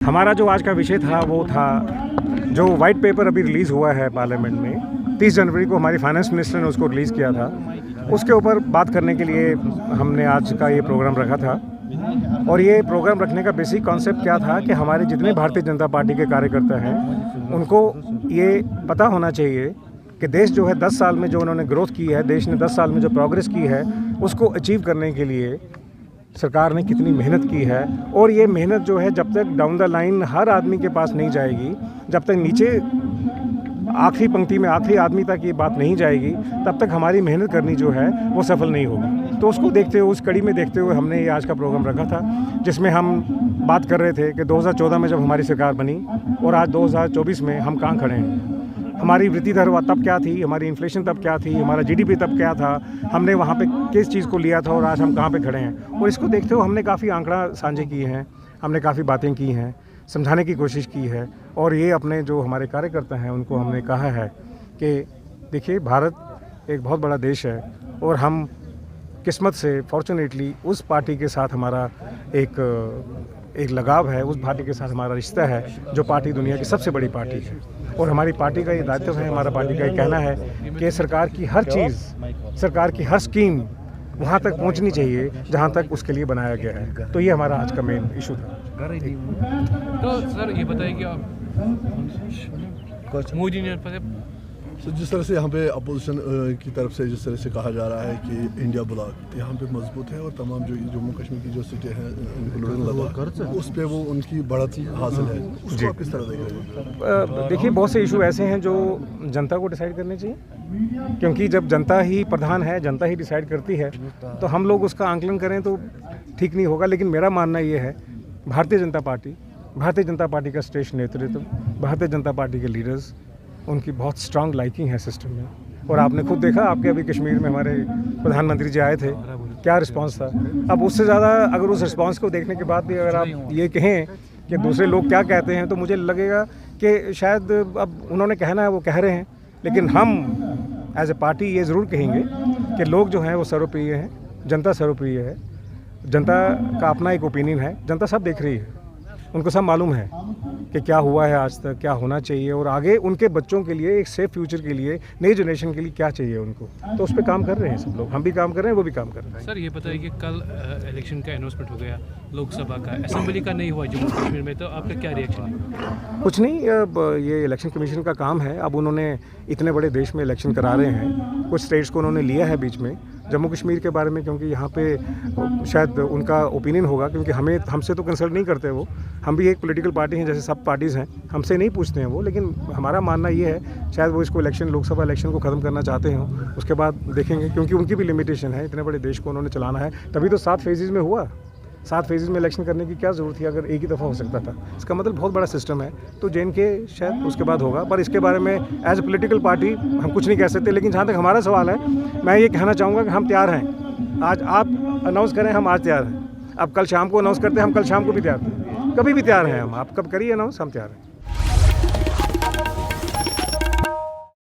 हमारा जो आज का विषय था वो था जो वाइट पेपर अभी रिलीज़ हुआ है पार्लियामेंट में 30 जनवरी को हमारी फाइनेंस मिनिस्टर ने उसको रिलीज़ किया था। उसके ऊपर बात करने के लिए हमने आज का ये प्रोग्राम रखा था। और ये प्रोग्राम रखने का बेसिक कॉन्सेप्ट क्या था कि हमारे जितने भारतीय जनता पार्टी के कार्यकर्ता हैं उनको ये पता होना चाहिए कि देश जो है 10 साल में जो उन्होंने ग्रोथ की है, देश ने 10 साल में जो प्रोग्रेस की है उसको अचीव करने के लिए सरकार ने कितनी मेहनत की है। और ये मेहनत जो है जब तक डाउन द लाइन हर आदमी के पास नहीं जाएगी, जब तक नीचे आखिरी पंक्ति में आखिरी आदमी तक ये बात नहीं जाएगी, तब तक हमारी मेहनत करनी जो है वो सफल नहीं होगी। तो उसको देखते हुए, उस कड़ी में देखते हुए हमने ये आज का प्रोग्राम रखा था, जिसमें हम बात कर रहे थे कि 2014 में जब हमारी सरकार बनी और आज 2024 में हम कहाँ खड़े हैं। हमारी वृद्धि दर तब क्या थी, हमारी इन्फ्लेशन तब क्या थी, हमारा जीडीपी तब क्या था, हमने वहाँ पे किस चीज़ को लिया था और आज हम कहाँ पे खड़े हैं। और इसको देखते हुए हमने काफ़ी आंकड़ा साझे किए हैं, हमने काफ़ी बातें की हैं, समझाने की कोशिश की है। और ये अपने जो हमारे कार्यकर्ता हैं उनको हमने कहा है कि देखिए, भारत एक बहुत बड़ा देश है और हम किस्मत से फॉर्चुनेटली उस पार्टी के साथ हमारा एक लगाव है, उस पार्टी के साथ हमारा रिश्ता है जो पार्टी दुनिया की सबसे बड़ी पार्टी है। और हमारी पार्टी का ये दायित्व है, हमारा पार्टी का ये कहना है कि सरकार की हर चीज़, सरकार की हर स्कीम वहाँ तक पहुँचनी चाहिए जहाँ तक उसके लिए बनाया गया है। तो ये हमारा आज का मेन इशू था। तो सर ये बताइए कि आप मोदी ने तो जिस तरह से यहाँ पे अपोजिशन की तरफ से जिस तरह से कहा जा रहा है कि इंडिया ब्लॉक यहाँ पे मजबूत है और तमाम जो जम्मू कश्मीर की जो सीटें हैं उस पे वो उनकी बढ़त हासिल है, उसको आप किस तरह देख रहे हैं? देखिए, बहुत से इशू ऐसे हैं जो जनता को डिसाइड करने चाहिए, क्योंकि जब जनता ही प्रधान है, जनता ही डिसाइड करती है, तो हम लोग उसका आंकलन करें तो ठीक नहीं होगा। लेकिन मेरा मानना ये है, भारतीय जनता पार्टी का श्रेष्ठ नेतृत्व, भारतीय जनता पार्टी के लीडर्स, उनकी बहुत स्ट्रांग लाइकिंग है सिस्टम में। और आपने खुद देखा, आपके अभी कश्मीर में हमारे प्रधानमंत्री जी आए थे, क्या रिस्पांस था। अब उससे ज़्यादा अगर उस रिस्पांस को देखने के बाद भी अगर आप ये कहें कि दूसरे लोग क्या कहते हैं, तो मुझे लगेगा कि शायद अब उन्होंने कहना है वो कह रहे हैं, लेकिन हम एज ए पार्टी ये ज़रूर कहेंगे कि लोग जो हैं वो सर्वप्रिय हैं, जनता सर्वप्रिय है, जनता का अपना एक ओपिनियन है, जनता सब देख रही है, उनको सब मालूम है कि क्या हुआ है आज तक, क्या होना चाहिए और आगे उनके बच्चों के लिए, एक सेफ फ्यूचर के लिए, नई जनरेशन के लिए क्या चाहिए उनको। तो उस पर काम कर रहे हैं सब लोग, हम भी काम कर रहे हैं, वो भी काम कर रहे हैं। सर ये बताइए कि कल इलेक्शन का अनाउंसमेंट हो गया, लोकसभा का, असेंबली का नहीं हुआ जम्मू कश्मीर में, तो आपका क्या रिएक्शन है? कुछ नहीं, अब ये इलेक्शन कमीशन का काम है। अब उन्होंने इतने बड़े देश में इलेक्शन करा रहे हैं, कुछ स्टेट्स को उन्होंने लिया है बीच में, जम्मू कश्मीर के बारे में, क्योंकि यहाँ पे शायद उनका ओपिनियन होगा, क्योंकि हमसे तो कंसल्ट नहीं करते वो। हम भी एक पॉलिटिकल पार्टी हैं, जैसे सब पार्टीज़ हैं, हमसे नहीं पूछते हैं वो। लेकिन हमारा मानना ये है, शायद वो इसको लोकसभा इलेक्शन को ख़त्म करना चाहते हों, उसके बाद देखेंगे, क्योंकि उनकी भी लिमिटेशन है, इतने बड़े देश को उन्होंने चलाना है। तभी तो 7 फेजेज़ में हुआ, 7 फेजेज़ में इलेक्शन करने की क्या ज़रूरत थी अगर एक ही दफ़ा हो सकता था। इसका मतलब बहुत बड़ा सिस्टम है। तो JNK शायद उसके बाद होगा, पर इसके बारे में एज ए पॉलिटिकल पार्टी हम कुछ नहीं कह सकते। लेकिन जहाँ तक हमारा सवाल है, मैं ये कहना चाहूँगा कि हम तैयार हैं। आज आप अनाउंस करें, हम आज तैयार हैं। अब कल शाम को अनाउंस करते हैं, हम कल शाम को भी तैयार हैं, कभी भी तैयार हैं हम। आप कब करिए अनाउंस, हम तैयार हैं।